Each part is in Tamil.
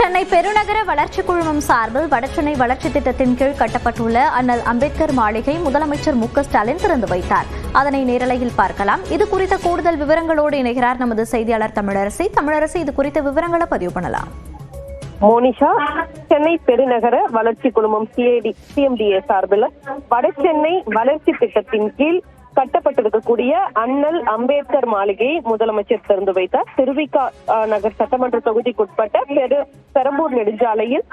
சென்னை பெருநகர வளர்ச்சி குழுமம் சார்பில் வடசென்னை வளர்ச்சி திட்டத்தின் கீழ் கட்டப்பட்டுள்ள அண்ணல் அம்பேத்கர் மாளிகை முதலமைச்சர் மு.க.ஸ்டாலின் திறந்து வைத்தார். அதனை நேரலையில் பார்க்கலாம். இது குறித்த கூடுதல் விவரங்களோடு இணைகிறார் நமது செய்தியாளர் தமிழரசி. தமிழரசி, இது குறித்த விவரங்களை பதிவு பண்ணலாம். மோனிஷா, சென்னை பெருநகர வளர்ச்சி குழுமம் CMDA சார்பில் வடசென்னை வளர்ச்சி திட்டத்தின் கீழ் கட்டப்பட்டிருக்கக்கூடிய அண்ணல் அம்பேத்கர் மாளிகையை முதலமைச்சர் திறந்து வைத்தார். திருவிக நகர் சட்டமன்ற தொகுதிக்குட்பட்ட பெரம்பூர் நெடுஞ்சாலையில்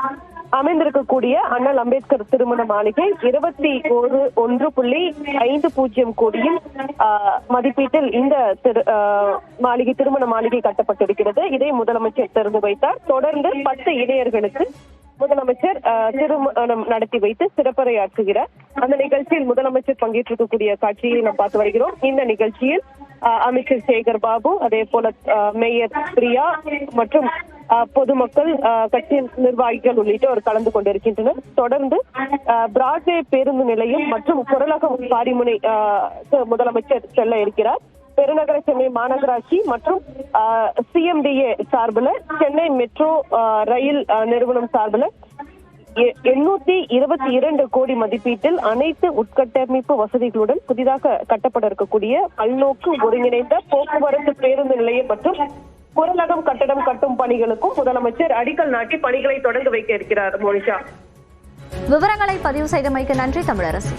அமைந்திருக்கக்கூடிய அண்ணல் அம்பேத்கர் திருமண மாளிகை 21.50 கோடியில் மதிப்பீட்டில் இந்த திருமண மாளிகை கட்டப்பட்டிருக்கிறது. இதை முதலமைச்சர் திறந்து வைத்தார். தொடர்ந்து 10 இளைஞர்களுக்கு முதலமைச்சர் திருமணம் நடத்தி வைத்து சிறப்புரையாற்றுகிறார். அந்த நிகழ்ச்சியில் முதலமைச்சர் பங்கேற்றிருக்கக்கூடிய காட்சியை நாம் பார்த்து வருகிறோம். இந்த நிகழ்ச்சியில் அமைச்சர் சேகர் பாபு, அதே போல மேயர் பிரியா மற்றும் பொதுமக்கள், கட்சி நிர்வாகிகள் உள்ளிட்டோர் கலந்து கொண்டிருக்கின்றனர். தொடர்ந்து பிராட்வே பேருந்து நிலையம் மற்றும் குரலகம் பாரிமுனை முதலமைச்சர் செல்ல இருக்கிறார். பெருநகர சென்னை மாநகராட்சி மற்றும் CMDA சார்பில் சென்னை மெட்ரோ ரயில் நிறுவனம் சார்பில் 822 கோடி மதிப்பீட்டில் அனைத்து உட்கட்டமைப்பு வசதிகளுடன் புதிதாக கட்டப்பட இருக்கக்கூடிய பல்நோக்கு ஒருங்கிணைந்த போக்குவரத்து பேருந்து நிலையம் மற்றும் குரலகம் கட்டடம் கட்டும் பணிகளுக்கும் முதலமைச்சர் அடிக்கல் நாட்டி பணிகளை தொடர்ந்து வைக்க இருக்கிறார். மோனிஷா, விவரங்களை பதிவு செய்தமைக்கு நன்றி தமிழரசி.